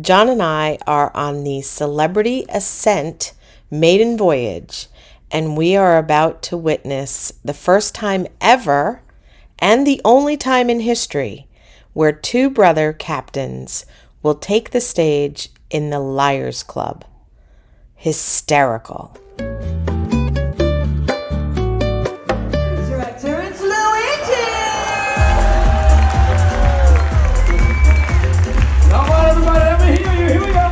Jon and I are on the Celebrity ASCENT maiden voyage, and we are about to witness the first time ever and the only time in history where two brother captains will take the stage in the Liars Club. Hysterical. Director, it's Luigi! Come on, everybody, let me hear you. Here we go.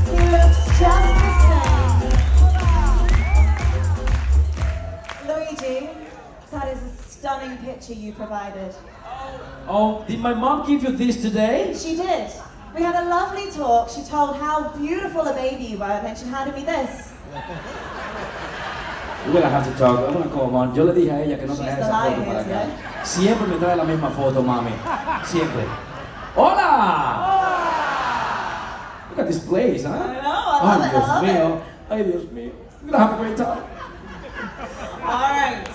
He looks just the same. Luigi, that is a stunning picture you provided. Oh, did my mom give you this today? She did. We had a lovely talk. She told how beautiful a baby you were, and then she handed me this. We're gonna have to talk. I'm gonna call mom. Yo le dije a ella que no She's trae the esa liar foto para here acá. today. Siempre me trae la misma foto, mami. Siempre. Hola! Look at this place, huh? I know, I love it, I Dios love mío. Ay, Dios mío. We're gonna have a great time. All right.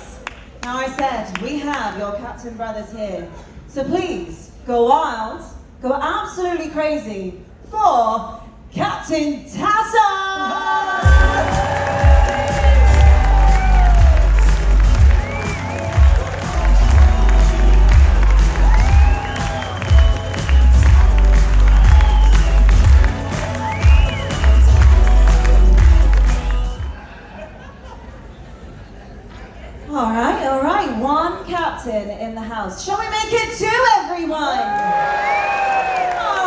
Now I said, we have your Captain brothers here. So please, go wild, go absolutely crazy for Captain Tasos! All right, one captain in the house. Shall we make it two, everyone? All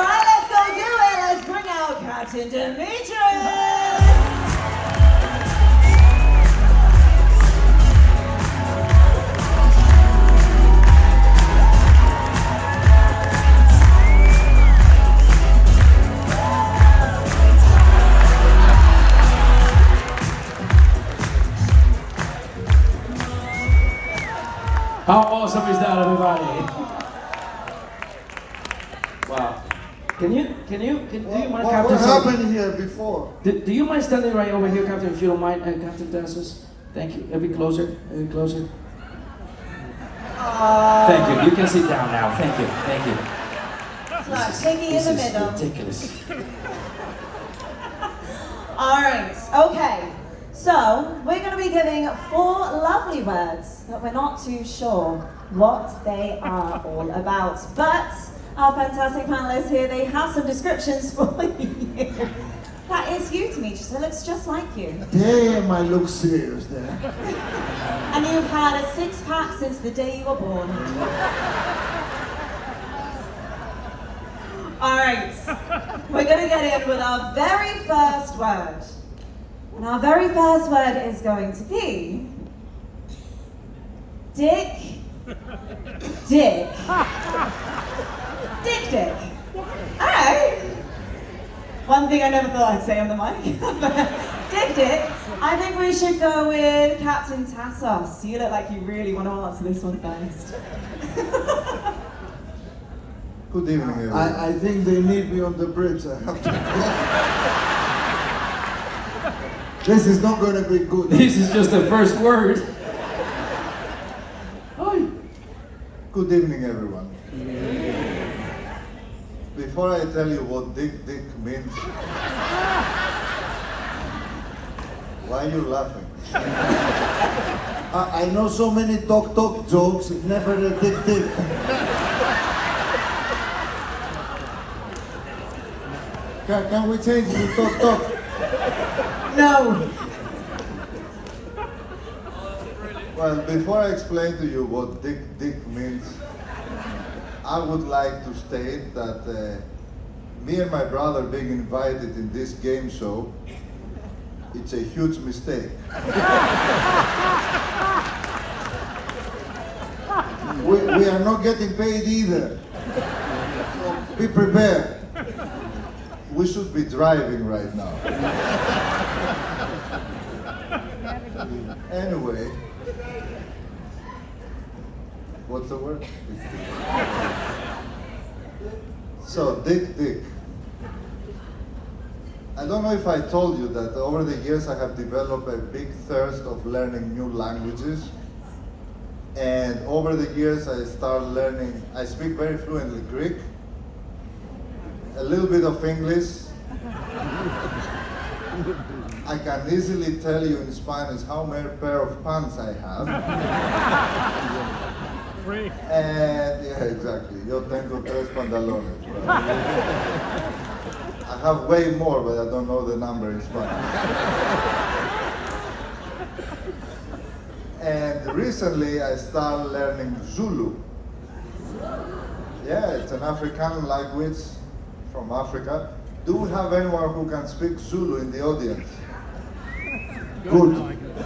right, let's go do it. Let's bring out Captain Demetrius. How awesome is that, everybody? Wow. Do you mind, What Captain? happened here before? Do you mind standing right over here, Captain, if you don't mind, Captain Tasos? Thank you. A bit closer. Thank you. You can sit down now. Thank you. So, Piggy in the middle. This is ridiculous. All right, okay. So, we're going to be giving 4 lovely words that we're not too sure what they are all about. But our fantastic panelists here, they have some descriptions for you. That is you, Demetrius. It looks just like you. Damn, I look serious there. And you've had a 6-pack since the day you were born. All right, we're going to get in with our very first word. And our very first word is going to be Dick. Dick. All right. One thing I never thought I'd say on the mic. Dick. I think we should go with Captain Tasos. You look like you really want to answer this one first. Good evening, everyone. I think they need me on the bridge. I have to. This is not going to be good. This is just the first word. Hi. Good evening, everyone. Before I tell you what dick means, why are you laughing? I know so many talk jokes, never a dick. Can we change to talk? No. Well, before I explain to you what dick means, I would like to state that me and my brother being invited in this game show, it's a huge mistake. We are not getting paid either. So be prepared. We should be driving right now. Anyway, what's the word? So, dick. I don't know if I told you that over the years I have developed a big thirst of learning new languages. And over the years, I started learning. I speak very fluently Greek, a little bit of English. I can easily tell you in Spanish how many pair of pants I have. And yeah, exactly. Yo tengo tres pantalones. Right? I have way more, but I don't know the number in Spanish. And recently I started learning Zulu. Yeah, it's an African language from Africa. Do we have anyone who can speak Zulu in the audience? Good.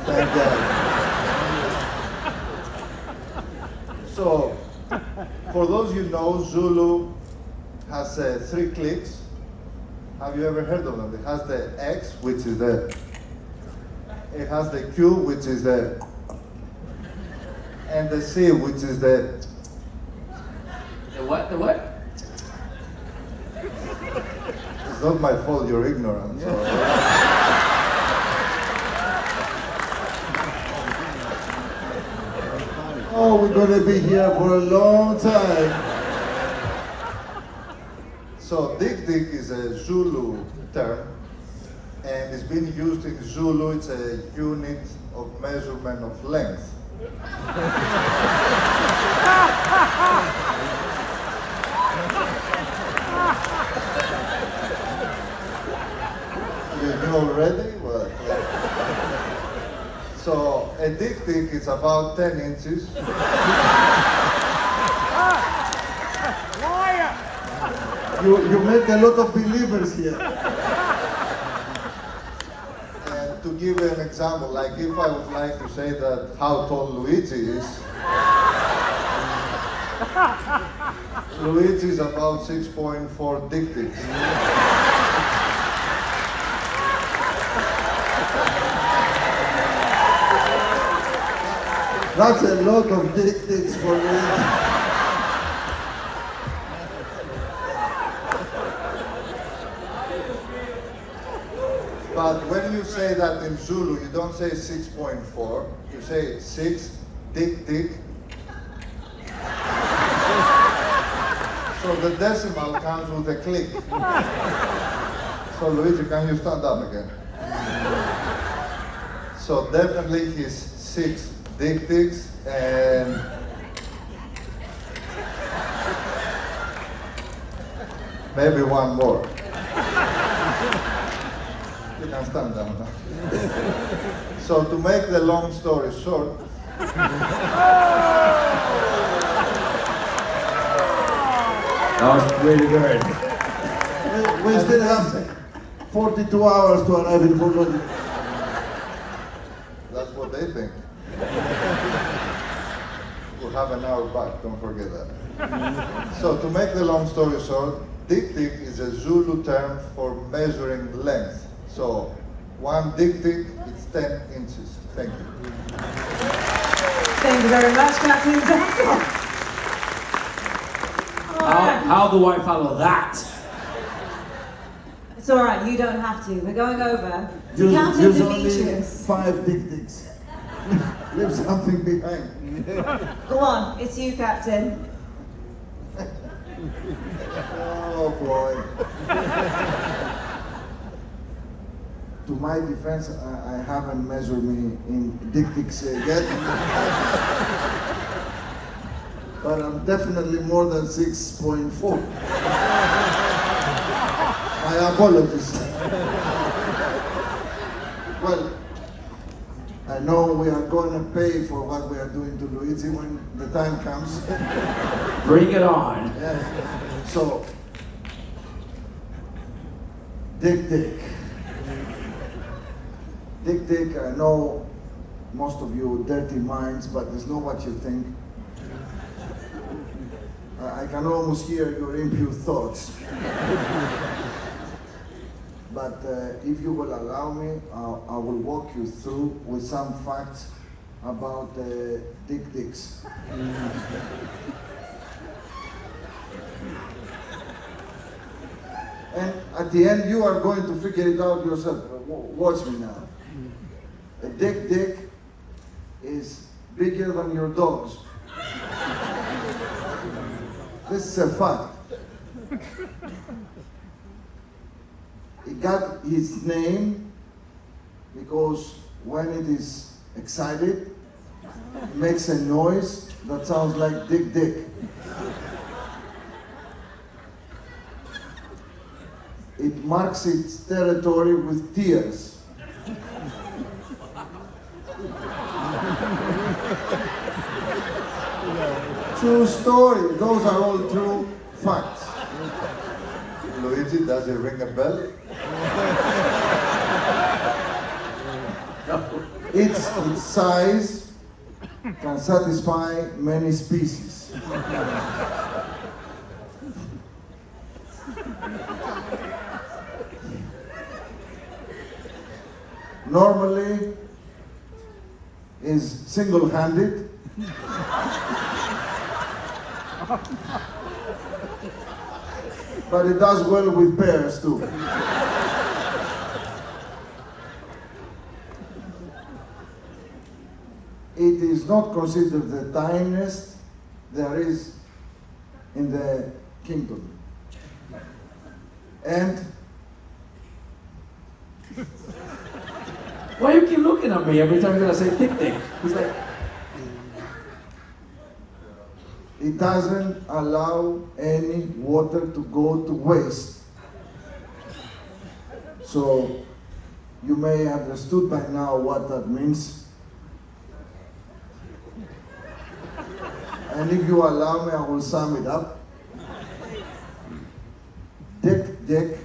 Thank God. So, for those you know, Zulu has 3 clicks. Have you ever heard of them? It has the X, which is the. It has the Q, which is the. And the C, which is the. The what? The what? It's not my fault you're ignorant. So. Oh, we're gonna be here for a long time. So dik is a Zulu term, and it's been used in Zulu. It's a unit of measurement of length. You knew already? Well, so a dik is about 10 inches. You make a lot of believers here. And to give an example, like if I would like to say that how tall Luigi is, Luigi is about 6.4 dik. That's a lot of dictates for me. But when you say that in Zulu, you don't say 6.4, you say 6 dik. So the decimal comes with a click. So Luigi, can you stand up again? So definitely he's 6 dik and maybe one more. You can stand down now. So to make the long story short, That was really good. We still have 42 hours to arrive in Fort. that's what they think. We'll have an hour back, don't forget that. So to make the long story short, dik is a Zulu term for measuring length. So 1 dik is 10 inches. Thank you. Thank you very much, Captain Tasos. How do I follow that? It's all right, you don't have to. We're going over to Use Captain only Demetrius. 5 dictics. Leave something behind. Go on, it's you, Captain. Oh boy. To my defense, I haven't measured me in dictics yet. But I'm definitely more than 6.4. My apologies. Well, I know we are going to pay for what we are doing to Luigi when the time comes. Bring it on. Yeah. So, dik. Dik, I know most of you dirty minds, but it's not what you think. I can almost hear your impure thoughts. But if you will allow me, I will walk you through with some facts about diks. And at the end, you are going to figure it out yourself. Watch me now. A dik is bigger bigger than your dogs. This is a fact. He got his name because when it is excited, it makes a noise that sounds like Dick Dick. It marks its territory with tears. True story. Those are all true facts. Luigi, does it ring a bell? Its size can satisfy many species. Normally is single-handed. But it does well with pairs too. It is not considered the tiniest there is in the kingdom. And Why you keep looking at me every time you're gonna say Dick Dick? He's like, it doesn't allow any water to go to waste. So you may have understood by now what that means. And if you allow me, I will sum it up. Dick Dick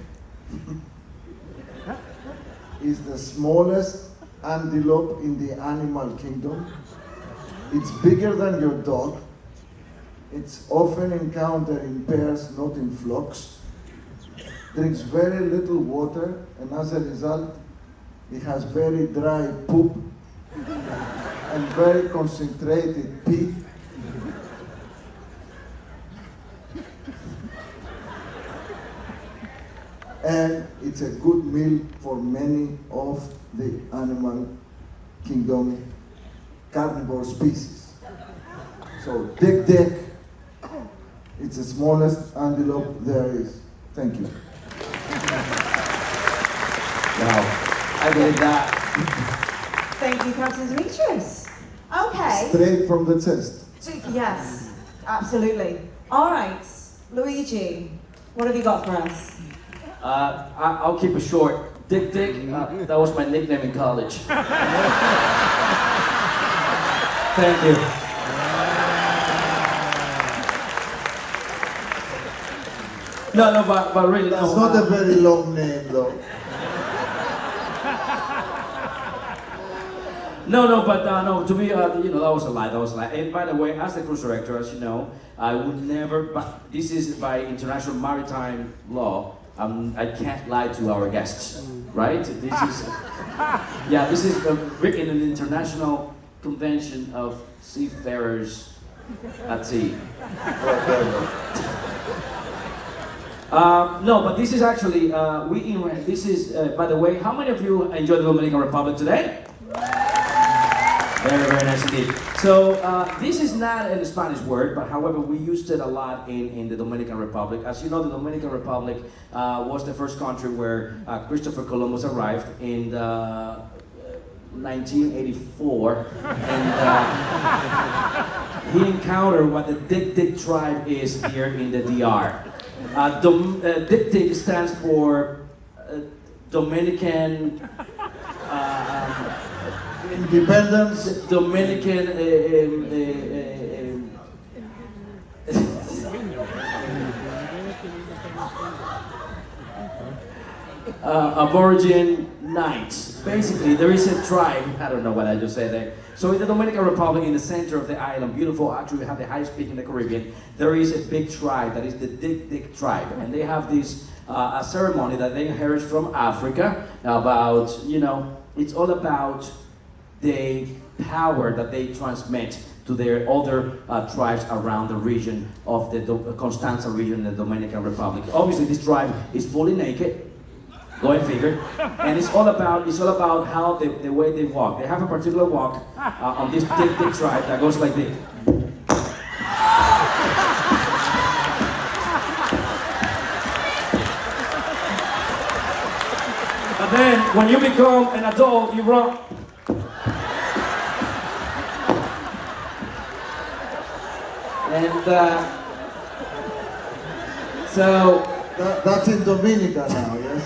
is the smallest antelope in the animal kingdom. It's bigger than your dog. It's often encountered in pairs, not in flocks. Drinks very little water, and as a result, it has very dry poop and very concentrated pee. And it's a good meal for many of the animal kingdom carnivore species. So Dick Dick, it's the smallest antelope there is. Thank you. wow, I believe that. Thank you, Captain Demetrius. Okay. Straight from the chest. Yes, absolutely. All right, Luigi, what have you got for us? I'll keep it short. Dick Dick, that was my nickname in college. Thank you. No, but really, That's no. not a very long name though. No, to me, that was a lie. That was a lie. And by the way, as the cruise director, as you know, I would never. But this is by international maritime law. I can't lie to our guests, right? This is written in an international convention of seafarers at sea. No, but this is actually this is by the way. How many of you enjoy the Dominican Republic today? Very, very nice indeed. So this is not a Spanish word, but however we used it a lot in the Dominican Republic. As you know, the Dominican Republic was the first country where Christopher Columbus arrived in 1984, and he encountered what the Dick Dick tribe is here in the DR. Dick Dick stands for Dominican. Independence. Dominican Aborigine Knights. Basically, there is a tribe. I don't know what I just said there. So in the Dominican Republic, in the center of the island, beautiful. Actually, we have the highest peak in the Caribbean. There is a big tribe that is the Dick Dick tribe, and they have this a ceremony that they inherit from Africa. About it's all about the power that they transmit to their other tribes around the region of the Constanza region in the Dominican Republic. Obviously, this tribe is fully naked. Go and figure. And it's all about how the way they walk. They have a particular walk on this big tribe that goes like this. And then when you become an adult, you run. And so That's in Dominica now, yes?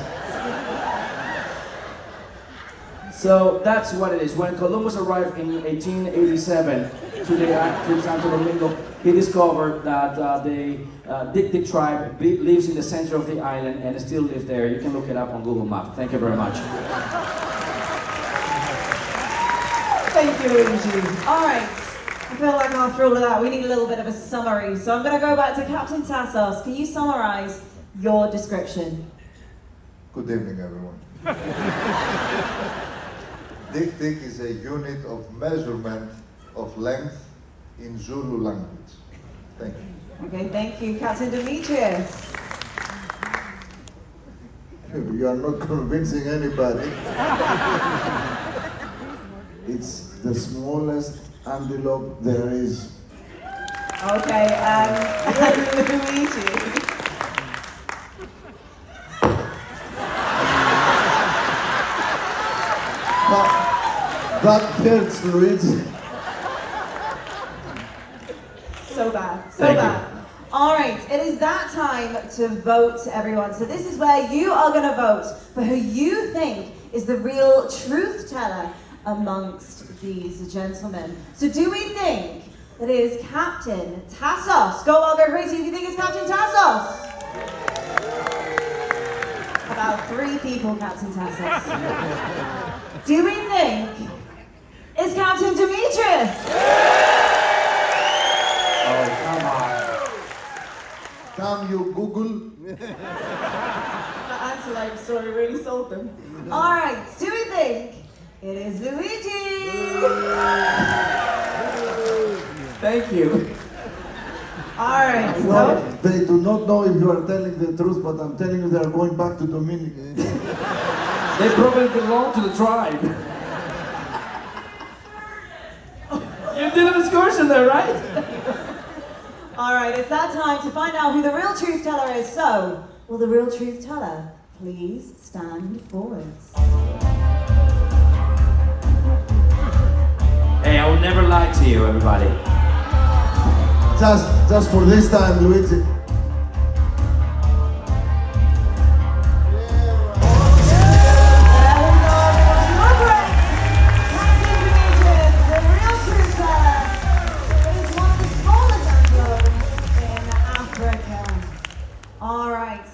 So that's what it is. When Columbus arrived in 1887 to Santo Domingo, he discovered that the Dik tribe lives in the center of the island and still live there. You can look it up on Google Maps. Thank you very much. Thank you, Luigi. All right. I feel like after all of that, we need a little bit of a summary. So I'm going to go back to Captain Tasos. Can you summarize your description? Good evening, everyone. Dik is a unit of measurement of length in Zulu language. Thank you. Okay, thank you, Captain Demetrius. You are not convincing anybody. It's the smallest antelope there is. Okay, Luigi. That hurts, Luigi. So bad, so Thank you. bad. All right, it is that time to vote, everyone. So this is where you are going to vote for who you think is the real truth teller amongst these gentlemen. So do we think that it is Captain Tasos? Go all go crazy if you think it's Captain Tasos. About 3 people, Captain Tasos. Do we think it's Captain Demetrius? Oh, come on. Can you Google? That antelope story really sold them. All right, do we think it is Luigi? Thank you. All right, Well, so they do not know if you are telling the truth, but I'm telling you they are going back to Dominica. They probably belong to the tribe. You did an excursion there, right? all right, it's that time to find out who the real truth teller is. So, will the real truth teller please stand forwards? Hey, I would never lie to you, everybody. Just for this time, Luigi.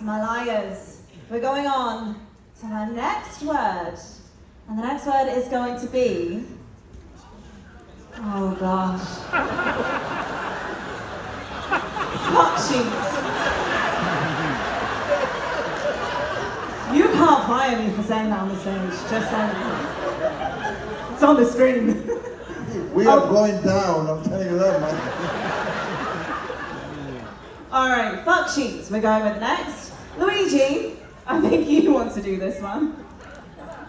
Malayas. We're going on to our next word. And the next word is going to be... Oh gosh. Hot sheets. You can't fire me for saying that on the stage, just saying. It's on the screen. We are going down, I'm telling you that, man. Alright, fuck sheets we're going with next. Luigi, I think you want to do this one.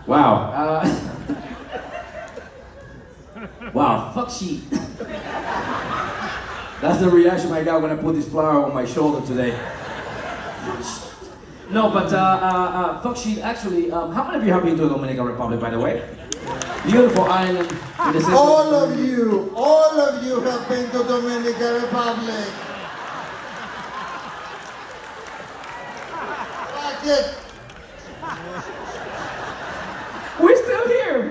Wow. Wow, fuck sheet. That's the reaction I got when I put this flower on my shoulder today. No, but fuck sheet, actually, how many of you have been to the Dominican Republic, by the way? Beautiful island. In the center. All of you have been to Dominican Republic. Fuck it. We're still here.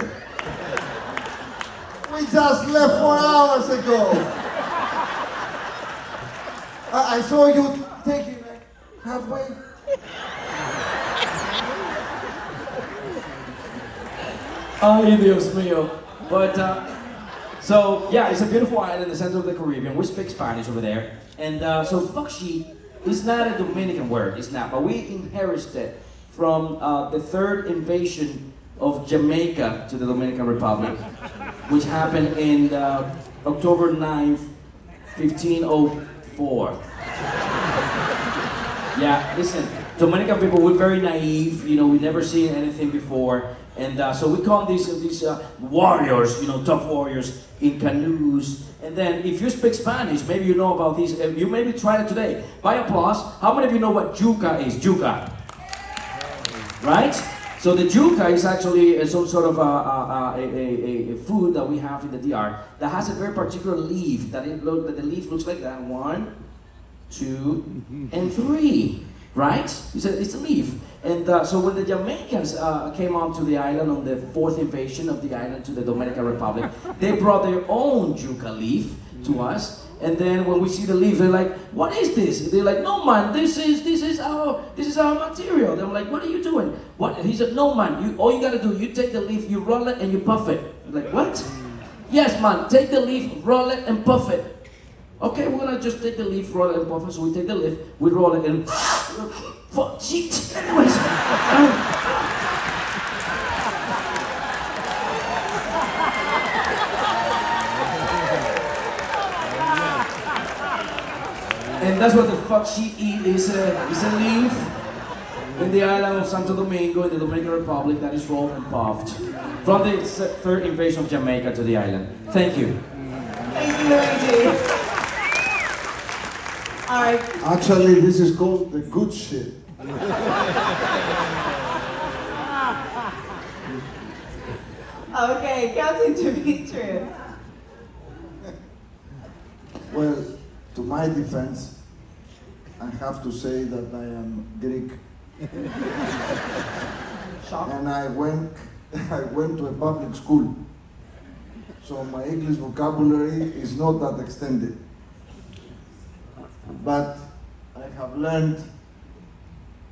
We just left 4 hours ago. I saw you taking it halfway. Ay, Dios mío. But, so, yeah, it's a beautiful island in the center of the Caribbean. We speak Spanish over there. And so, fuck sheet is not a Dominican word, it's not. But we inherited it from the third invasion of Jamaica to the Dominican Republic, which happened in October 9th, 1504. Yeah, listen, Dominican people, we're very naive, you know, we never seen anything before. And so we call these warriors, you know, tough warriors in canoes. And then if you speak Spanish, maybe you know about these, you maybe tried it today. By applause, how many of you know what yuca is? Yuca. Right? So the yuca is actually some sort of a food that we have in the DR that has a very particular leaf, that the leaf looks like that. 1, 2, and 3. Right? It's a leaf. And so when the Jamaicans came onto the island on the 4th invasion of the island to the Dominican Republic, they brought their own yuca leaf to us. And then when we see the leaf, they're like, "What is this?" They're like, "No man, this is our material." They're like, "What are you doing?" What? He said, "No man, all you gotta do, you take the leaf, you roll it, and you puff it." I'm like, "What?" "Yes, man, take the leaf, roll it, and puff it." "Okay, we're gonna just take the leaf, roll it, and puff it." So we take the leaf, we roll it, and fuck, shit. Anyways. And that's what the fuck she eat is a leaf in the island of Santo Domingo in the Dominican Republic that is rolled and puffed from the 3rd invasion of Jamaica to the island. Thank you. Thank you, Luigi. All right. Actually, this is called the good shit. Okay, Captain Demetrius. Well, to my defense, I have to say that I am Greek. Shock. And I went to a public school. So my English vocabulary is not that extended. But I have learned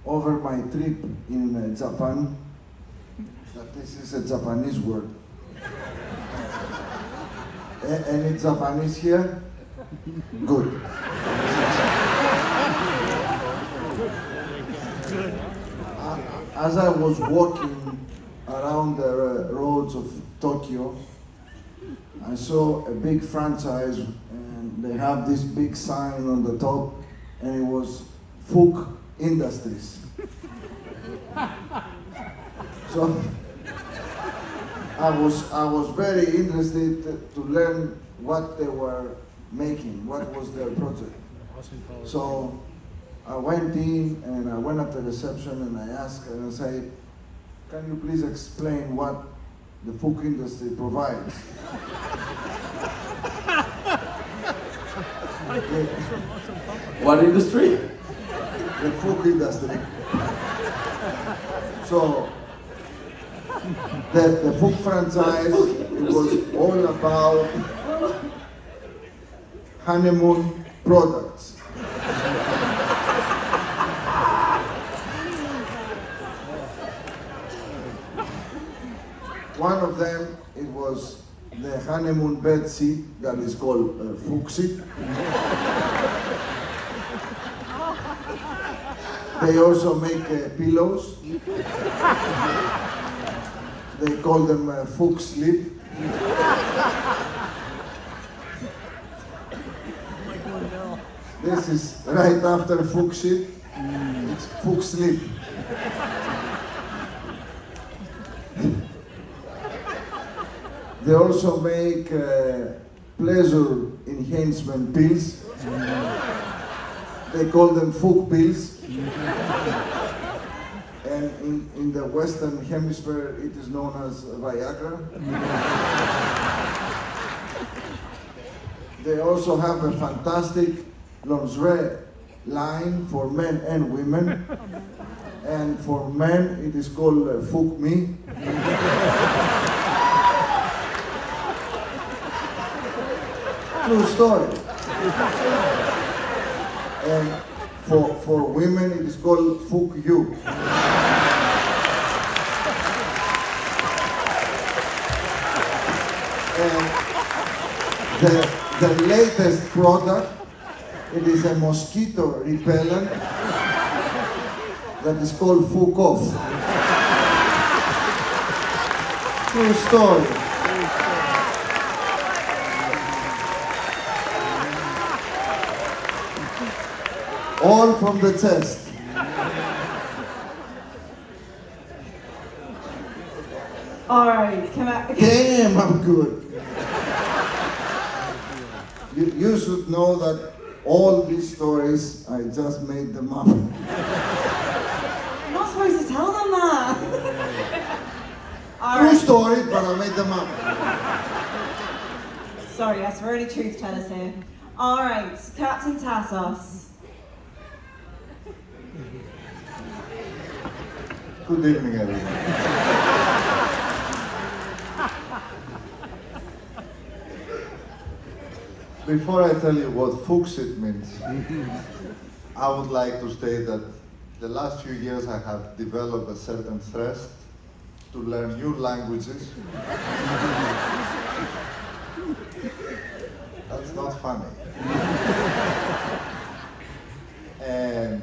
over my trip in Japan that this is a Japanese word. Any Japanese here? Good. As I was walking around the roads of Tokyo, I saw a big franchise and they have this big sign on the top and it was Fook Industries. So I was very interested to learn what they were making, what was their project. So I went in and I went at the reception and I asked and I said, "Can you please explain what the Fook industry provides?" What industry? The Fook industry. So the Fook franchise, it was all about honeymoon products. One of them, it was the honeymoon bed sheet that is called Fook sheet. They also make pillows. They call them Fook sleep. This is right after Fook sheet. It's Fook sleep. They also make pleasure enhancement pills. They call them Fook pills. And in the Western Hemisphere, it is known as Viagra. They also have a fantastic lingerie line for men and women. And for men, it is called Fook Me. True story. And for women, it is called Fook You. And the latest product, it is a mosquito repellent that is called Fook Off. True story. All from the chest. All right, come on. Damn, I'm good. You should know that all these stories, I just made them up. I'm not supposed to tell them that. All True right. stories, but I made them up. Sorry, yes, we're only truth tellers here. All right, Captain Tasos. Good evening, everyone. Before I tell you what Fuchsit means, I would like to state that the last few years I have developed a certain thirst to learn new languages. That's not funny. And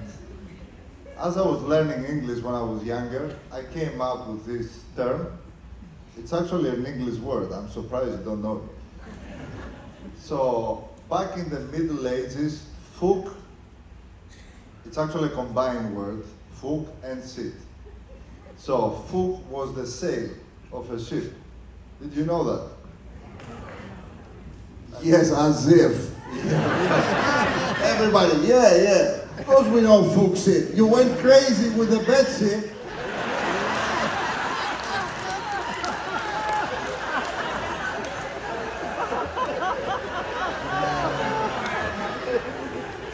as I was learning English when I was younger, I came up with this term. It's actually an English word. I'm surprised you don't know it. So, back in the Middle Ages, Fug, it's actually a combined word, Fug and sit. So, Fug was the sail of a ship. Did you know that? Yes, as if. Everybody, yeah. Of course we know Fuchsit. You went crazy with the bedsheet.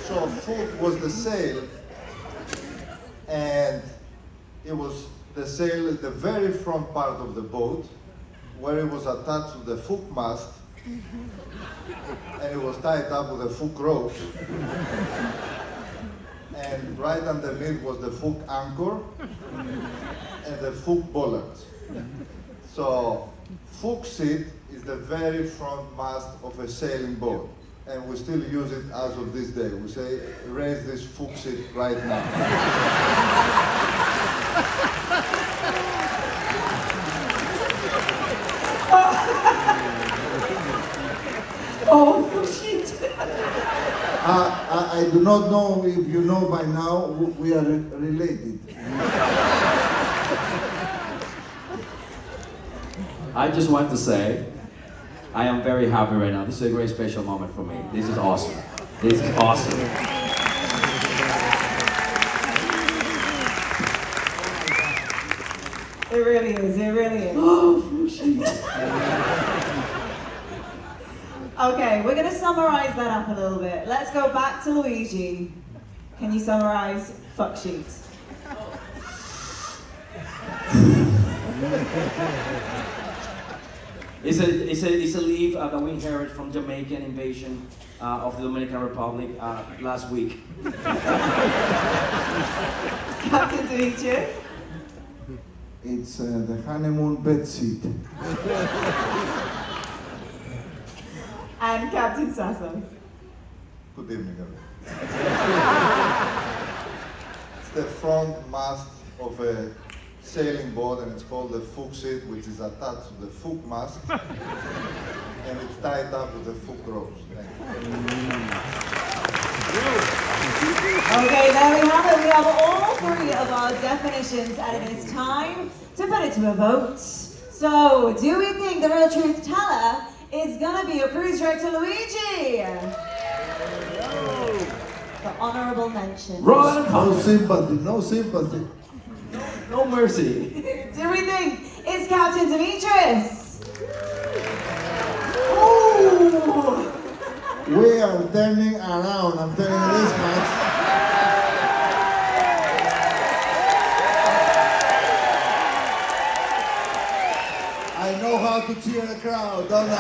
So, Fug was the sail, and it was the sail at the very front part of the boat, where it was attached to the Fug mast, and it was tied up with a Fug rope. And right underneath was the Fug anchor and the Fug bollards. So, Fuchsit is the very front mast of a sailing boat, and we still use it as of this day. We say, raise this Fuchsit right now. Oh, shit. I do not know if you know by now, we are related. I just want to say, I am very happy right now. This is a very special moment for me. This is awesome. This is awesome. It really is, it really is. Oh, shit. Okay, we're going to summarize that up a little bit. Let's go back to Luigi. Can you summarize fuck sheet? It's a leaf that we inherited from Jamaican invasion of the Dominican Republic last week. Captain Demetrius? It's the honeymoon bedsheet. And Captain Tasos. Good evening, everyone. It's the front mast of a sailing boat, and it's called the Fuchsit, which is attached to the Fug mast, and it's tied up with the Fug ropes. Thank you. Okay, there we have it. We have all three of our definitions, and it is time to put it to a vote. So, do we think the real truth teller is gonna be your cruise director Luigi? The honorable mention. Roll No sympathy, no sympathy. No mercy. Do we think it's Captain Demetrius? Ooh! We are turning around, I'm telling you this much. I know how to cheer a crowd, don't I?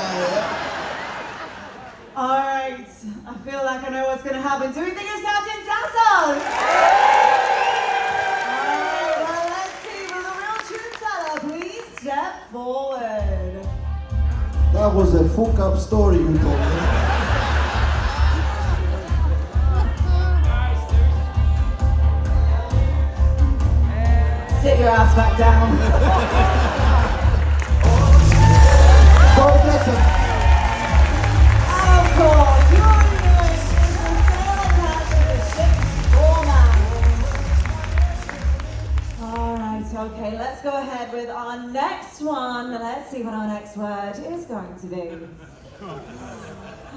All right, I feel like I know what's gonna happen. Do we think it's Captain Tasos? All right, well, let's see. Will the real truth teller please step forward? That was a fuck up story you told me. Sit your ass back down. God bless him. Of course, you're doing is the sail attached to the ship's foremast. All right, okay. Okay, let's go ahead with our next one. Let's see what our next word is going to be.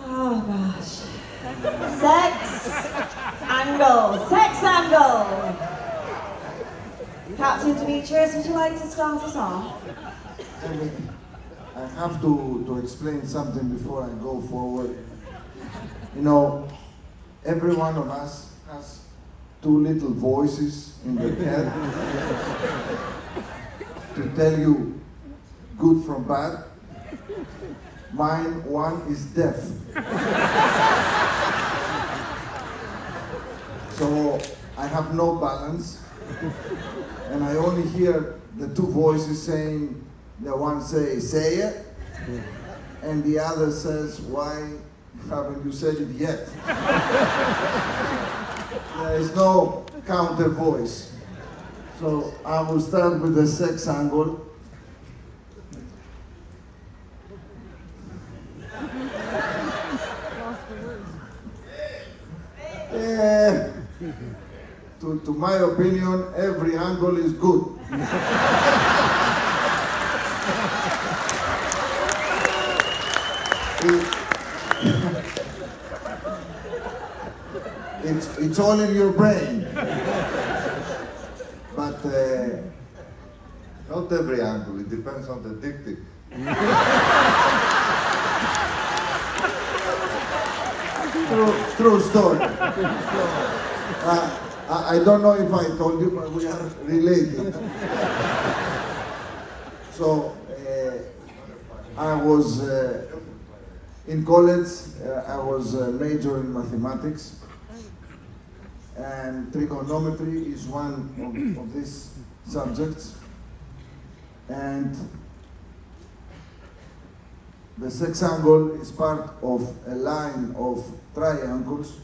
Oh gosh. Sex angle. Sex angle. Captain Demetrius, would you like to start us off? I have to explain something before I go forward. You know, every one of us has two little voices in their head to tell you good from bad. Mine, one is deaf. So I have no balance, and I only hear the two voices saying, the one say it, and the other says, why haven't you said it yet? There is no counter voice. So I will start with the sex angle. To my opinion, every angle is good. It's all in your brain. But not every angle, it depends on the dick. True story. I don't know if I told you, but we are related. So I was in college. I was a major in mathematics, and trigonometry is one of these subjects. And the sex angle is part of a line of triangles.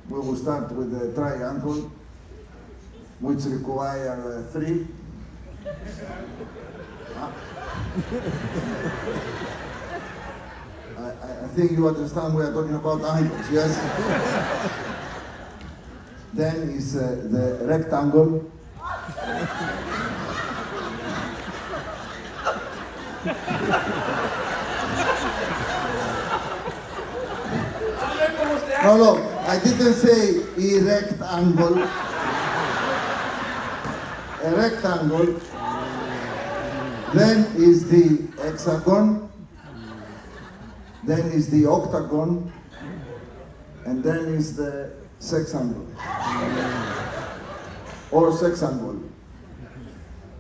We will start with the triangle, which require 3. I think you understand we are talking about angles, yes? Then is the rectangle. No, I didn't say erect angle. A rectangle. Then is the hexagon. Then is the octagon. And then is the sexangle. Or sexangle.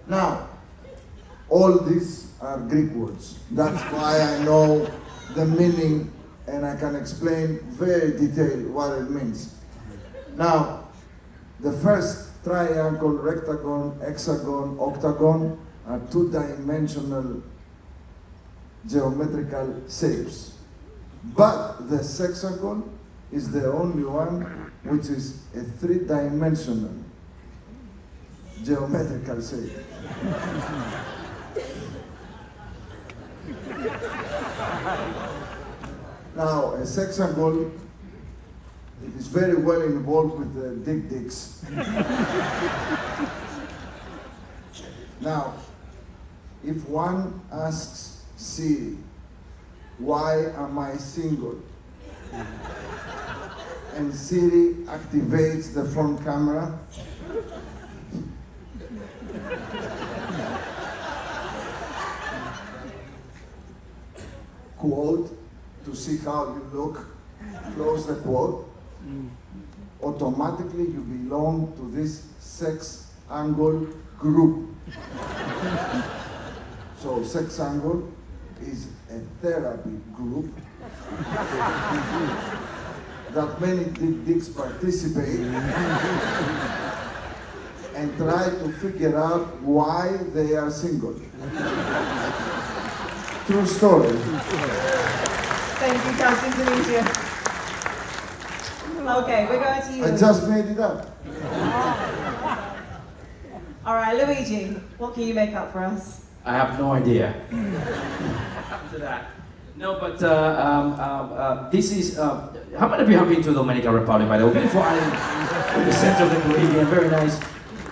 Now, all these are Greek words. That's why I know the meaning and I can explain very detailed what it means. Now, the first triangle, rectagon, hexagon, octagon are two-dimensional geometrical shapes. But the sexagon is the only one which is a three-dimensional geometrical shape. Now, a sexagon, it is very well involved with the dicks. Now, if one asks Siri, why am I single? And Siri activates the front camera, quote, to see how you look, close the quote, automatically you belong to this sex angle group. So sex angle is a therapy group that many dicks participate and try to figure out why they are single. True story. Thank you, Captain Demetrius. Okay, we're going to you. I just made it up. All right, Luigi, what can you make up for us? I have no idea. After that. No, but this is, how many of you have been to Dominican Republic, by the way? Beautiful island in the center of the Caribbean, very nice.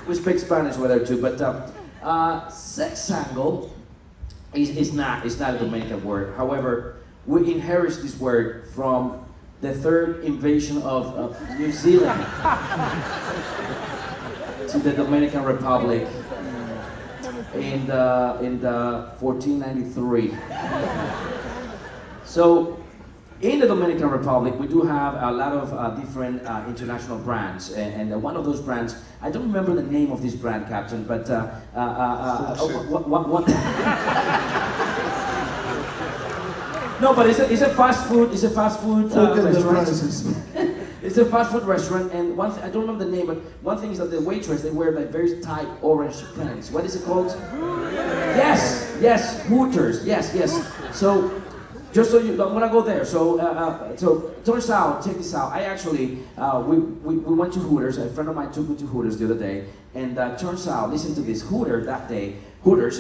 We speak Spanish with her too, but Sex angle is not a Dominican word. However, we inherit this word from the third invasion of New Zealand to the Dominican Republic in the 1493. So, in the Dominican Republic, we do have a lot of different international brands, and one of those brands, I don't remember the name of this brand, Captain, but what? No, but it's a fast food. It's a fast food restaurant. It's a fast food restaurant, and one thing, I don't remember the name, but one thing is that the waitress, they wear like very tight orange pants. What is it called? Yes, Hooters. Yes. So. Just so you, I'm gonna go there. So turns out, check this out. I actually, we went to Hooters. A friend of mine took me to Hooters the other day, and turns out, listen to this. Hooters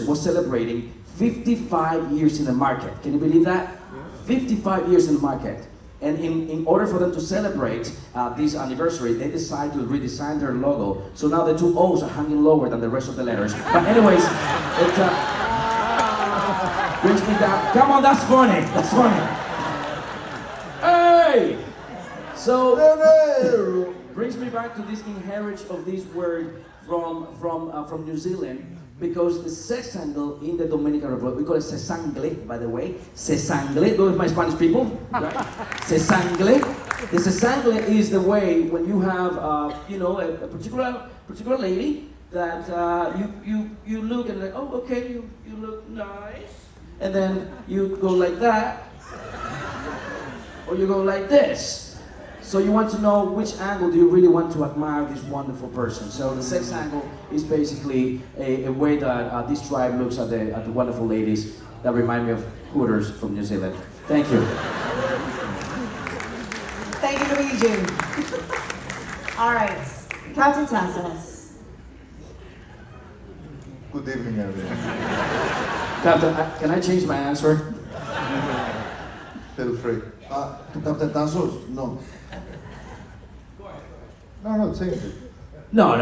was celebrating 55 years in the market. Can you believe that? 55 years in the market. And in order for them to celebrate this anniversary, they decided to redesign their logo. So now the two O's are hanging lower than the rest of the letters. But anyways, it brings me down. Come on, that's funny. That's funny. Hey! So brings me back to this inheritance of this word from New Zealand, because the sex angle in the Dominican Republic, we call it sesangle, by the way. Sesangle. Go with my Spanish people. Right? Sesangle. The sesangle is the way when you have a particular lady that you look and like, oh, okay, you look nice. And then you go like that, or you go like this. So you want to know which angle do you really want to admire this wonderful person. So the sex angle is basically a way that this tribe looks at the wonderful ladies that remind me of Hooters from New Zealand. Thank you. Thank you, Luigi. All right, Captain Tasos. Good evening, everyone. Captain, can I change my answer? Feel free. Captain Tasos, no. No, change it. No,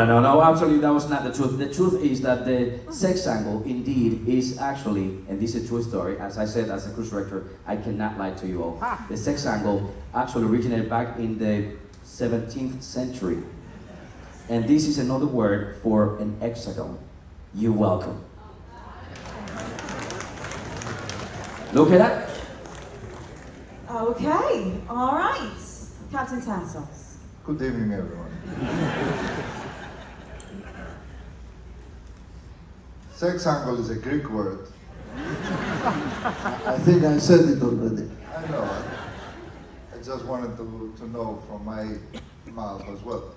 absolutely that was not the truth. The truth is that the sex angle indeed is actually, and this is a true story, as I said as a cruise director, I cannot lie to you all. The sex angle actually originated back in the 17th century. And this is another word for an hexagon. You're welcome. Look at that. Okay, all right, Captain Tasos. Good evening, everyone. Sex angle is a Greek word. I think I said it already. I know. I just wanted to know from my mouth as well.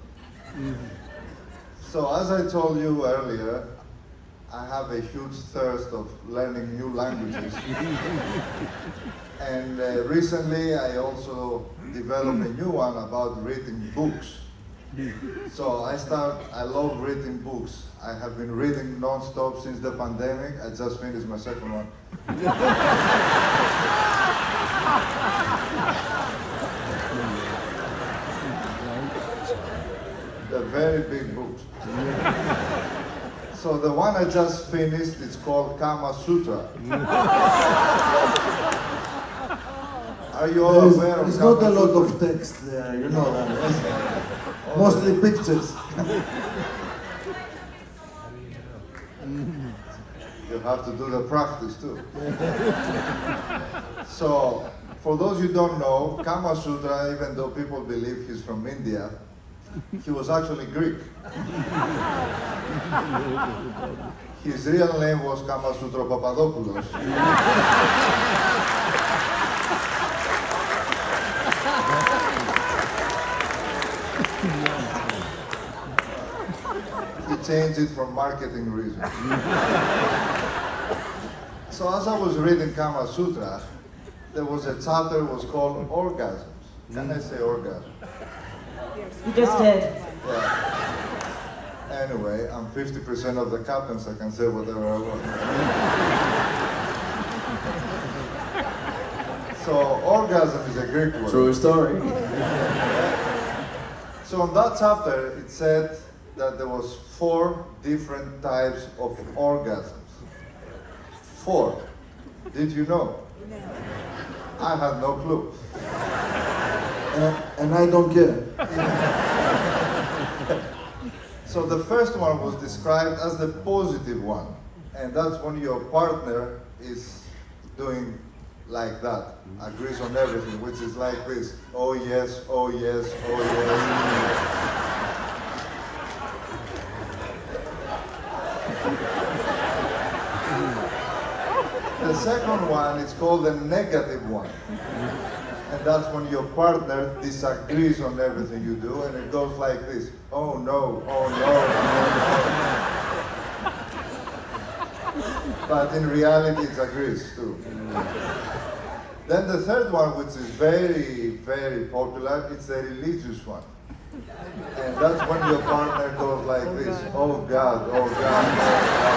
So as I told you earlier, I have a huge thirst of learning new languages. And recently I also developed a new one about reading books. So I love reading books. I have been reading non-stop since the pandemic. I just finished my second one. They're very big books. So the one I just finished, it's called Kama Sutra. Are you all aware of There's Kama not a lot Sutra? of text there, you know that. Mostly pictures. You have to do the practice too. So, for those who don't know, Kama Sutra, even though people believe he's from India, he was actually Greek. His real name was Kama Sutra Papadopoulos. He changed it for marketing reasons. So as I was reading Kama Sutra, there was a chapter was called orgasms. Can I say orgasm? You just did. Yeah. Anyway, I'm 50% of the captains, I can say whatever I want. So orgasm is a Greek word. True story. So in that chapter, it said that there was 4 different types of orgasms. 4. Did you know? I had no clue. And I don't care. So the first one was described as the positive one, and that's when your partner is doing like that, agrees on everything, which is like this: oh yes, oh yes, oh yes. The second one is called the negative one. And that's when your partner disagrees on everything you do, and it goes like this: oh no, oh no, oh no. But in reality, it agrees too. Then the third one, which is very, very popular, it's the religious one. And that's when your partner goes like this: oh God, oh God, oh God.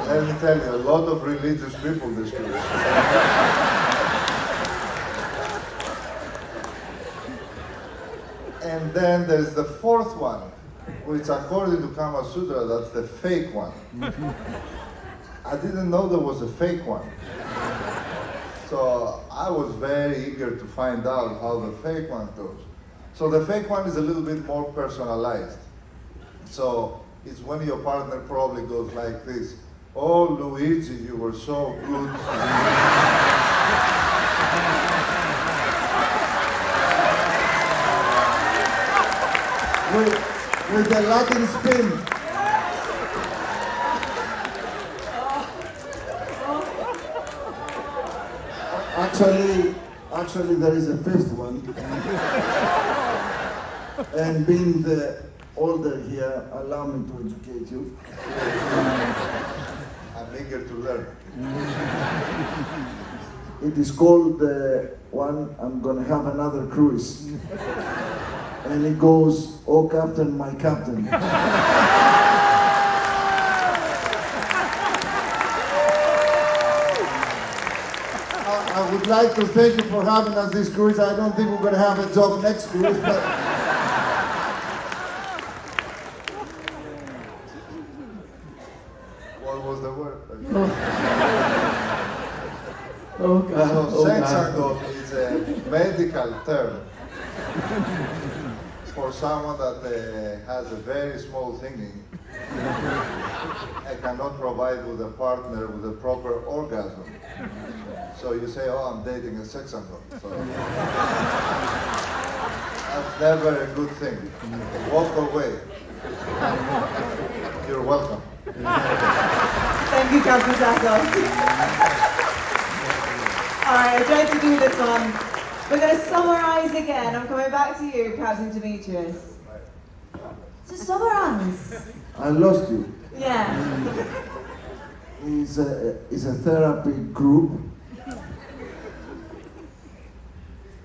Let me tell you, a lot of religious people this cruise. And then there's the fourth one, which according to Kama Sutra, that's the fake one. I didn't know there was a fake one. So I was very eager to find out how the fake one goes. So the fake one is a little bit more personalized. So it's when your partner probably goes like this: oh Luigi, you were so good. With the Latin spin. Actually, there is a fifth one. And being the older here, allow me to educate you. I'm eager to learn. It is called the one, I'm gonna have another cruise. And it goes, oh Captain, my Captain. I would like to thank you for having us this cruise. I don't think we're gonna have a job next cruise, but What was the word? Oh God. So Oh sex God. angle is a medical term for someone that has a very small thinking and cannot provide with a partner with a proper orgasm. So you say, oh, I'm dating a sex angle. So that's never a good thing. Walk away. You're welcome. Thank you, Captain Tasos. All right, I tried to do this one. We're going to summarize again. I'm coming back to you, Captain Demetrius. So summarize. I lost you. Yeah. It's a therapy group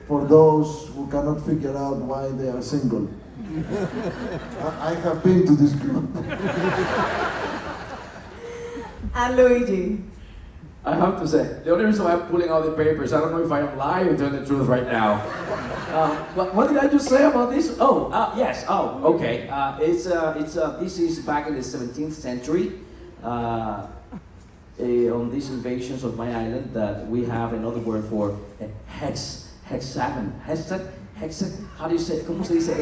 for those who cannot figure out why they are single. I have been to this group. And Luigi. I have to say, the only reason why I'm pulling out the papers, I don't know if I am lying or telling the truth right now. What did I just say about this? Oh, yes. Oh, okay. This is back in the 17th century. On these invasions of my island, that we have another word for hexagon. How do you say? ¿Cómo se dice?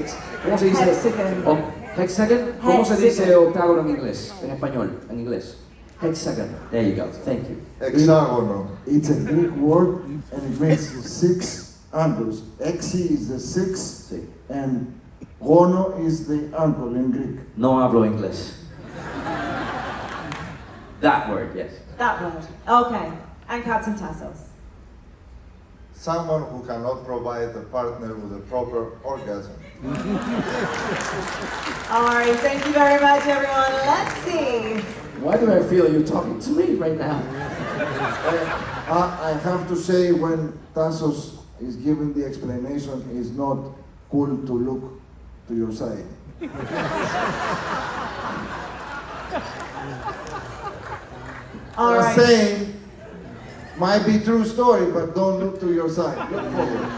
¿Cómo se dice? Hexagon. Oh, hexagon. ¿Cómo se dice octágono en inglés? En español, en inglés. Hexagon. There you go. Thank you. Hexagono. It's a Greek word and it means 6 angles. Exi is the 6 Sí. and gono is the angle in Greek. No hablo inglés. That word, yes. That word. Okay. And Captain Tasos. Someone who cannot provide a partner with a proper orgasm. All right. Thank you very much, everyone. Let's see. Why do I feel you're talking to me right now? I have to say, when Tasos is giving the explanation, it's not cool to look to your side. All I'm right. saying Might be true story, but don't look to your side. Look forward.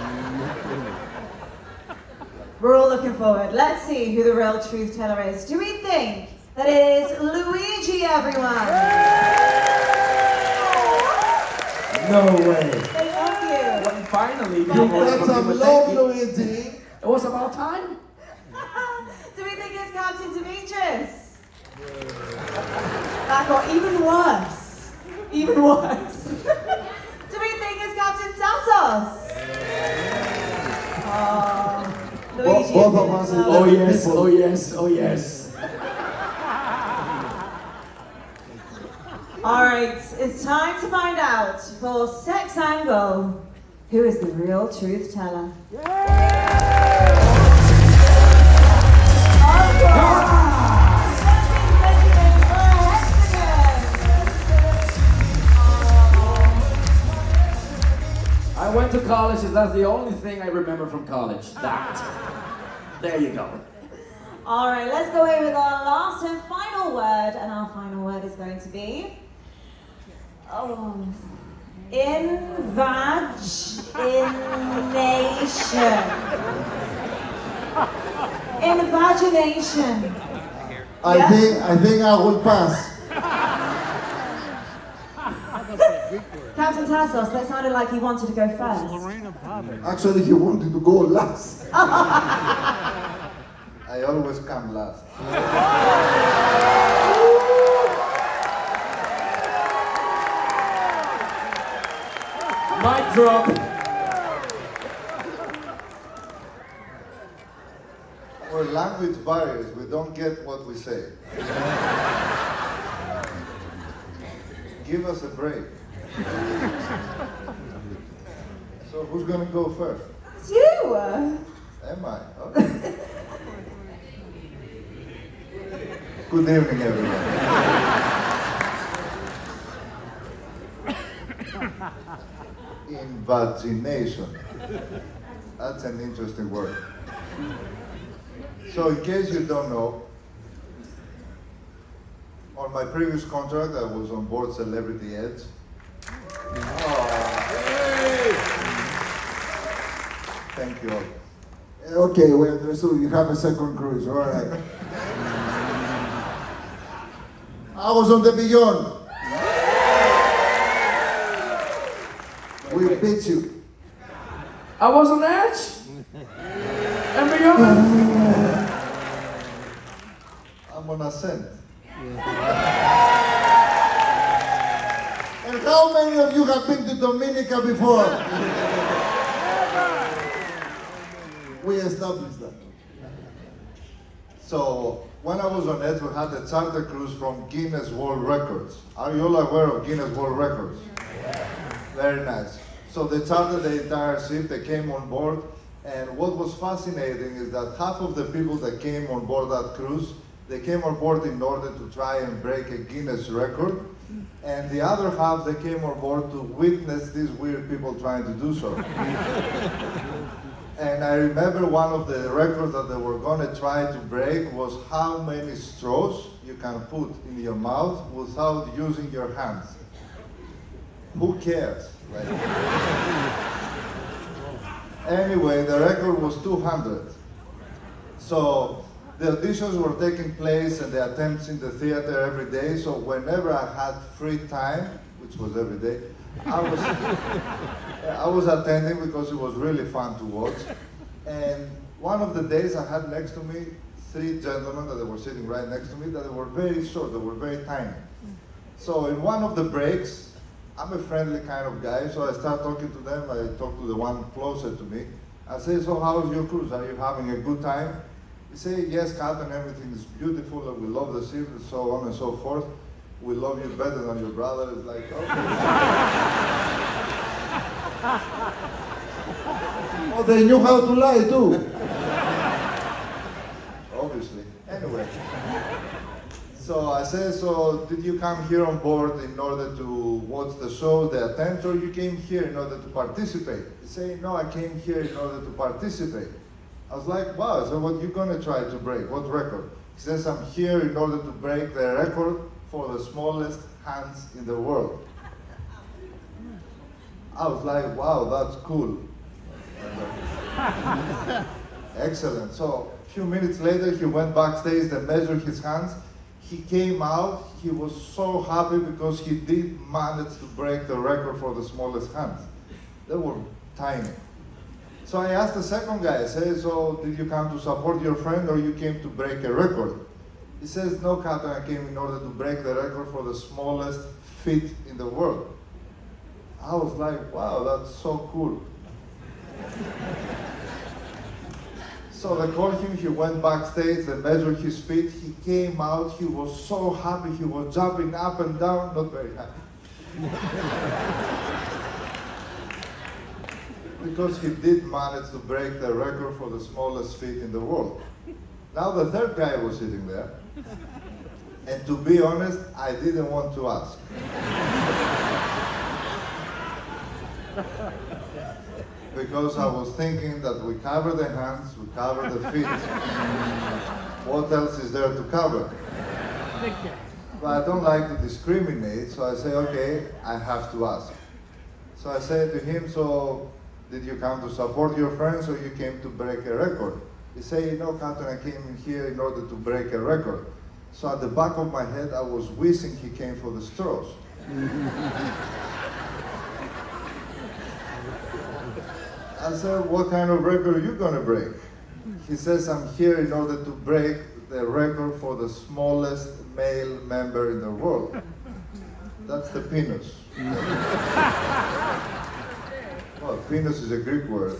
We're all looking forward. Let's see who the real truth teller is. Do we think that it is Luigi, everyone? No way. They love you. Well, finally, That's some love, Luigi. It was about time. Do we think it's Captain Demetrius? That got even worse. Even worse. Do we think it's Captain Tasos? Oh, Luigi. Both of us. Oh yes, oh yes, oh yes. Alright, it's time to find out for Sex Angle who is the real truth teller. I went to college and that's the only thing I remember from college. That. There you go. Alright, let's go in with our last and final word, and our final word is going to be invagination. I think I will pass. Captain Tasos, that sounded like he wanted to go first. Actually, he wanted to go last. I always come last. Mic drop. Our language barriers, we don't get what we say. Give us a break. So who's gonna go first? It's you! Am I? Okay. Good evening, everyone. Invagination. That's an interesting word. So in case you don't know, on my previous contract, I was on board Celebrity Edge. Thank you all. Okay, we understood. You have a second cruise. All right. I was on the Beyond. We beat you. I was on Edge. And beyond. I'm on Ascent. And how many of you have been to Dominica before? We established that. So when I was on Edge, we had a charter cruise from Guinness World Records. Are you all aware of Guinness World Records? Very nice. So they chartered the entire ship, they came on board, and what was fascinating is that half of the people that came on board that cruise, they came on board in order to try and break a Guinness record, and the other half, they came on board to witness these weird people trying to do so. And I remember one of the records that they were going to try to break was how many straws you can put in your mouth without using your hands. Who cares? Like, anyway, the record was 200. So the auditions were taking place and the attempts in the theater every day. So whenever I had free time, which was every day, I was attending because it was really fun to watch. And one of the days I had next to me 3 gentlemen that were sitting right next to me that were very short, they were very tiny. So in one of the breaks, I'm a friendly kind of guy, so I start talking to them. I talk to the one closer to me. I say, so how's your cruise? Are you having a good time? He say, yes, Captain, everything is beautiful, and we love the ship, and so on and so forth. We love you better than your brother. It's like, okay. Oh, they knew how to lie too. Obviously. Anyway. So I said, so did you come here on board in order to watch the show, the attempt, or you came here in order to participate? He said, no, I came here in order to participate. I was like, wow, so what you gonna try to break? What record? He says, I'm here in order to break the record for the smallest hands in the world. I was like, wow, that's cool. Excellent. So a few minutes later, he went backstage and measured his hands. He came out, he was so happy because he did manage to break the record for the smallest hands. They were tiny. So I asked the second guy, I said, so did you come to support your friend or you came to break a record? He says, no, Captain, I came in order to break the record for the smallest feet in the world. I was like, wow, that's so cool. So they called him, he went backstage, they measured his feet, he came out, he was so happy, he was jumping up and down, not very happy. Because he did manage to break the record for the smallest feet in the world. Now the third guy was sitting there, and to be honest, I didn't want to ask. Because I was thinking that we cover the hands, we cover the feet. What else is there to cover? But I don't like to discriminate, so I say, okay, I have to ask. So I said to him, so did you come to support your friends or you came to break a record? He said, no, Captain, I came in here in order to break a record. So at the back of my head, I was wishing he came for the straws. I said, what kind of record are you going to break? He says, I'm here in order to break the record for the smallest male member in the world. That's the penis. Well, penis is a Greek word.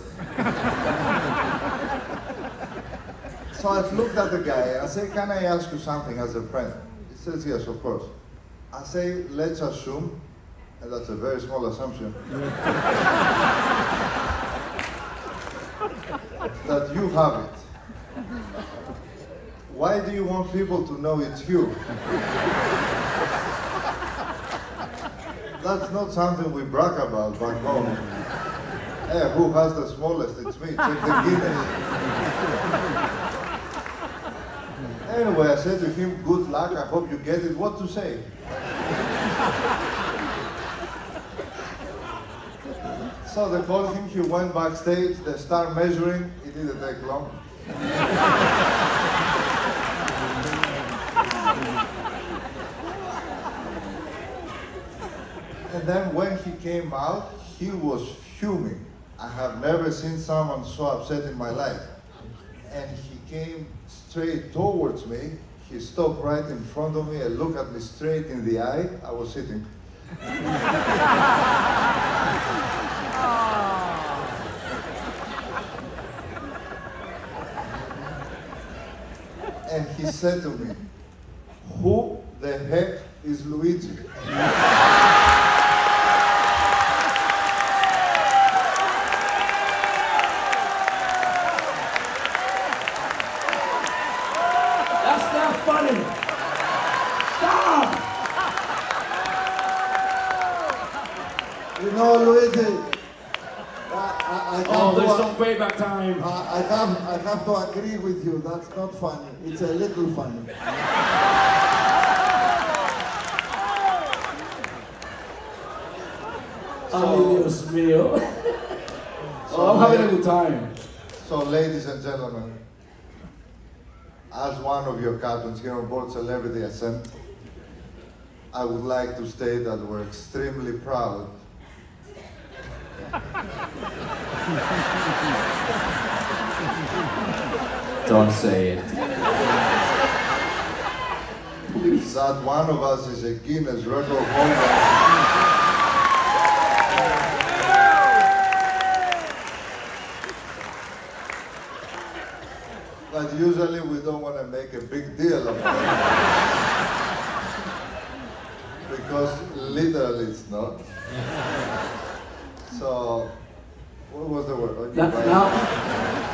So I looked at the guy and I said, can I ask you something as a friend? He says, yes, of course. I say, let's assume, and that's a very small assumption, that you have it. Why do you want people to know it's you? That's not something we brag about back home. Hey, who has the smallest? It's me. Check the Guinness. Anyway, I said to him, good luck, I hope you get it. What to say? So they called him, he went backstage, they start measuring, it didn't take long. And then when he came out, he was fuming. I have never seen someone so upset in my life. And he came straight towards me. He stopped right in front of me and looked at me straight in the eye. I was sitting. And he said to me, who the heck is Luigi? That's not funny. Stop! You know, Luigi, There's some payback time. I have to agree with you. That's not funny. It's a little funny. Ay, Dios mío. I'm having a good time. So ladies and gentlemen, as one of your captains here on board Celebrity Ascent, I would like to state that we're extremely proud Don't say it. that one of us is a Guinness record holder. But usually we don't want to make a big deal of it. Because literally it's not. So, what was the word?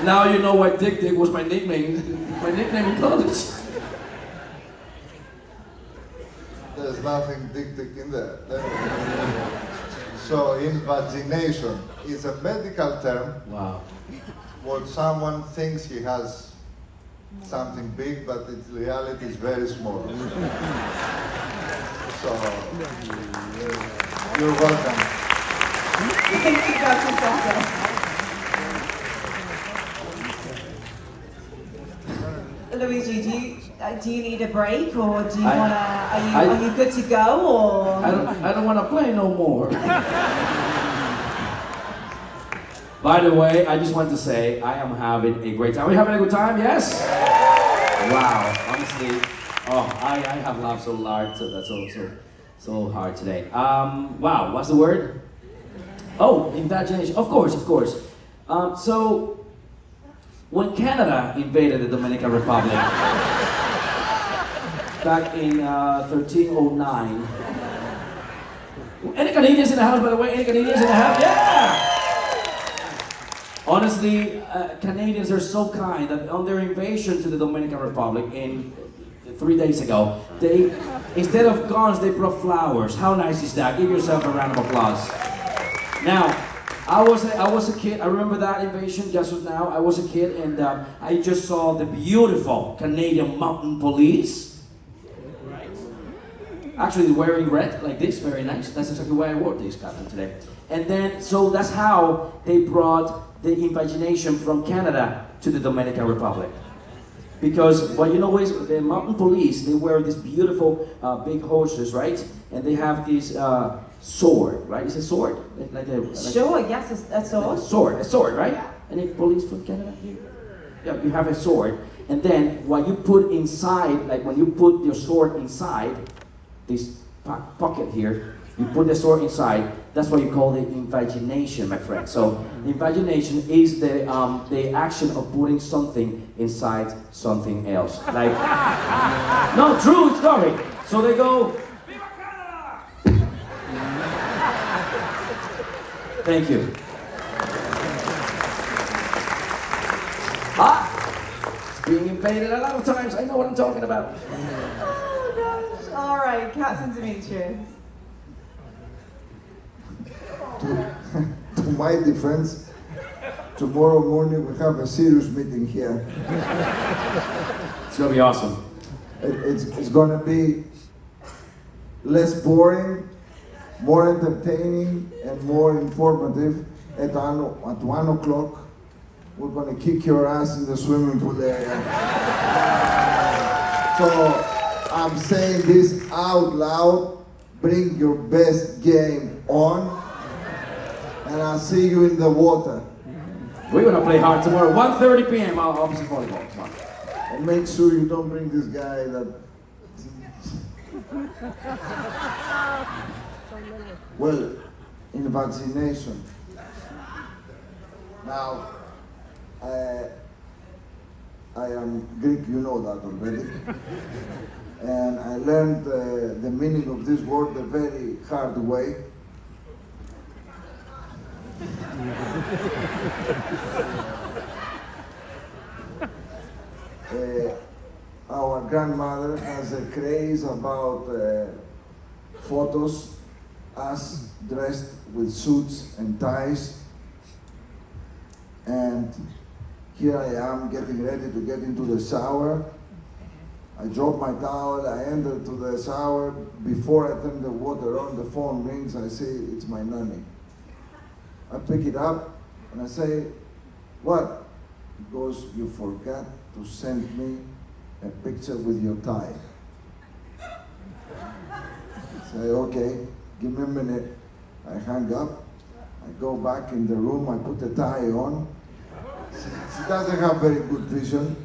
Now you know why Dick Dick was my nickname. My nickname in college. There's nothing dick in there. So, invagination is a medical term. Wow. When someone thinks he has something big, but in reality is very small. So, you're welcome. Thank you, Captain Tasos. Luigi, do you need a break, or do you wanna? Are you good to go, or? I don't want to play no more. By the way, I just want to say I am having a great time. Are you having a good time? Yes? Wow, honestly, I have laughed so hard, so that's so hard today. Wow, what's the word? Oh, imagination. Of course. So, when Canada invaded the Dominican Republic back in 1309, any Canadians in the house, by the way? Any Canadians in the house? Yeah! Honestly, Canadians are so kind that on their invasion to the Dominican Republic 3 days ago, they, instead of guns, they brought flowers. How nice is that? Give yourself a round of applause. Now, I was a kid. I remember that invasion just now. I was a kid, and I just saw the beautiful Canadian Mountain Police. Actually, wearing red like this, very nice. That's exactly why I wore this, Captain, today. And then, so that's how they brought the imagination from Canada to the Dominican Republic. Because what you know is the Mountain Police, they wear these beautiful big horses, right? And they have this sword, right? It's a sword? Sure, yes, a sword. A sword, right? Yeah. Any police from Canada here? Yeah, you have a sword. And then what you put inside, like when you put your sword inside this pocket here, you put the sword inside, that's what you call the invagination, my friend. So the invagination is the action of putting something inside something else. Like, no, true story. So they go, Viva Canada! Thank you. It's being invaded a lot of times. I know what I'm talking about. Oh gosh. All right, Captain Demetrius. To my defense, tomorrow morning we have a serious meeting here. It's gonna be awesome. It's gonna be less boring, more entertaining, and more informative. At 1 o'clock, we're gonna kick your ass in the swimming pool area. So I'm saying this out loud. Bring your best game on. And I'll see you in the water. We're gonna play hard tomorrow, 1:30 p.m. Opposite volleyball. Come on. And make sure you don't bring this guy that. Well, in vaccination. Now, I am Greek, you know that already. And I learned the meaning of this word the very hard way. Our grandmother has a craze about photos, us dressed with suits and ties. And here I am getting ready to get into the shower. I drop my towel, I enter to the shower. Before I turn the water on, the phone rings, I say, it's my nanny. I pick it up and I say, what? He goes, you forgot to send me a picture with your tie. I say, okay, give me a minute. I hang up, I go back in the room, I put the tie on. She doesn't have very good vision.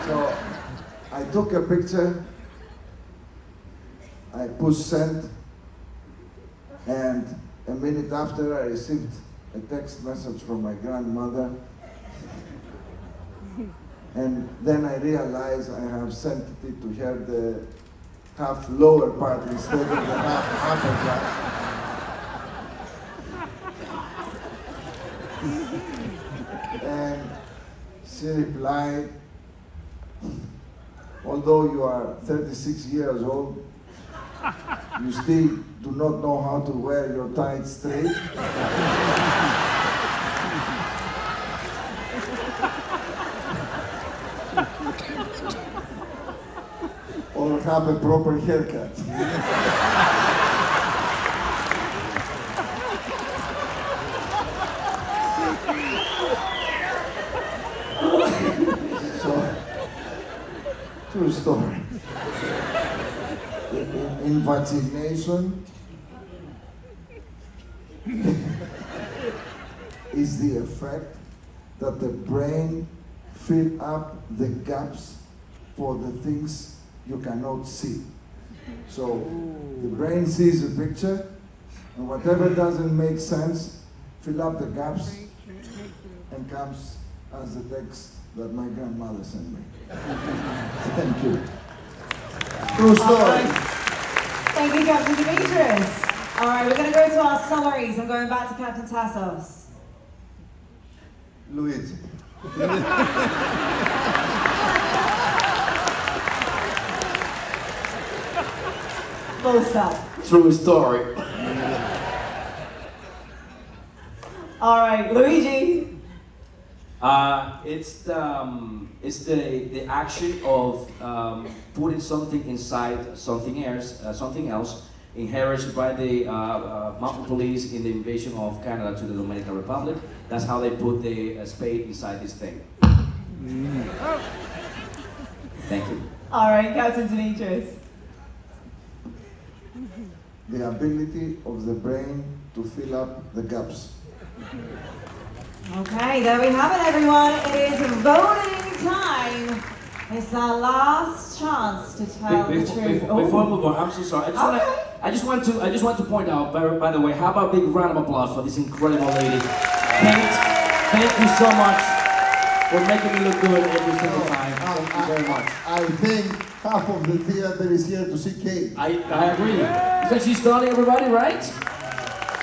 So I took a picture, I push send, and a minute after I received a text message from my grandmother. And then I realized I have sent it to her the half lower part instead of the half upper part. And she replied, although you are 36 years old, you still do not know how to wear your tie straight. Or have a proper haircut. True story. In vaccination is the effect that the brain fill up the gaps for the things you cannot see. So the brain sees a picture, and whatever doesn't make sense, fill up the gaps, and comes as the text that my grandmother sent me. Thank you. True story. Thank you, Captain Demetrius. All right, we're going to go to our summaries. I'm going back to Captain Tasos. Luigi. Full stop. True story. All right, Luigi. It's the action of putting something inside something else, inherited by the mountain police in the invasion of Canada to the Dominican Republic. That's how they put the spade inside this thing. Thank you. All right, Captain Demetrius. The ability of the brain to fill up the gaps. Okay, there we have it, everyone. It is voting time. It's our last chance to tell the truth. Before I move on, I'm so sorry. I just want to point out, by the way, how about a big round of applause for this incredible lady. Kate, thank you so much for making me look good every single time. Thank you very much. I think half of the theater is here to see Kate. I agree. So she's stunning everybody, right?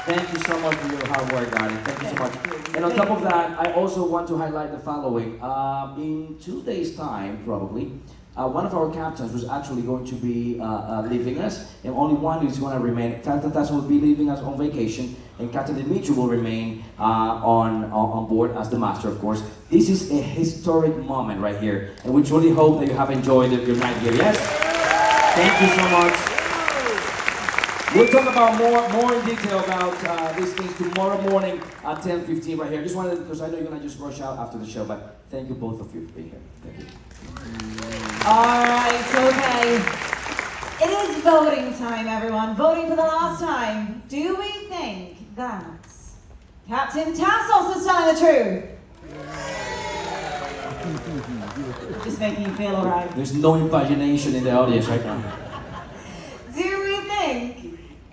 Thank you so much for your hard work, darling. Thank you so much. And on top of that, I also want to highlight the following. In 2 days' time, probably, one of our captains was actually going to be leaving us, and only one is going to remain. Captain Tasos will be leaving us on vacation, and Captain Dimitri will remain on board as the master, of course. This is a historic moment right here, and we truly hope that you have enjoyed your night here. Yes? Thank you so much. We'll talk about more in detail about these things tomorrow morning at 10:15 right here. Just wanted, because I know you're gonna just rush out after the show, but thank you both of you for being here. Thank you. All right, okay. It is voting time, everyone. Voting for the last time. Do we think that Captain Tasos is telling the truth? Just making you feel all right. There's no imagination in the audience right now. Do we think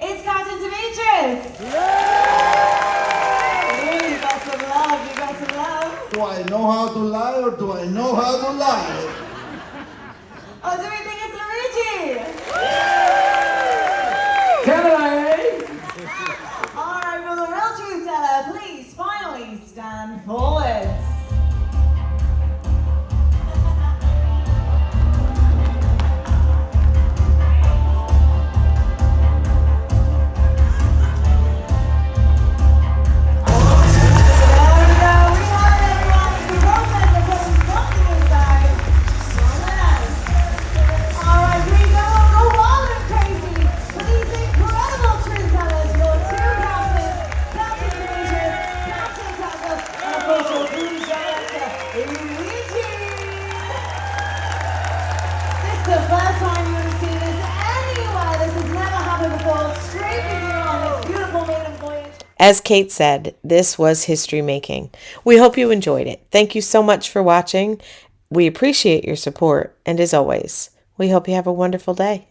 it's Captain Demetrius? Ooh, you got some love, you got some love. Do I know how to lie or do I know how to lie? Or do we think it's Luigi? Canada, eh? All right, for the real truth teller, please finally stand forwards. As Kate said, this was history making. We hope you enjoyed it. Thank you so much for watching. We appreciate your support. And as always, we hope you have a wonderful day.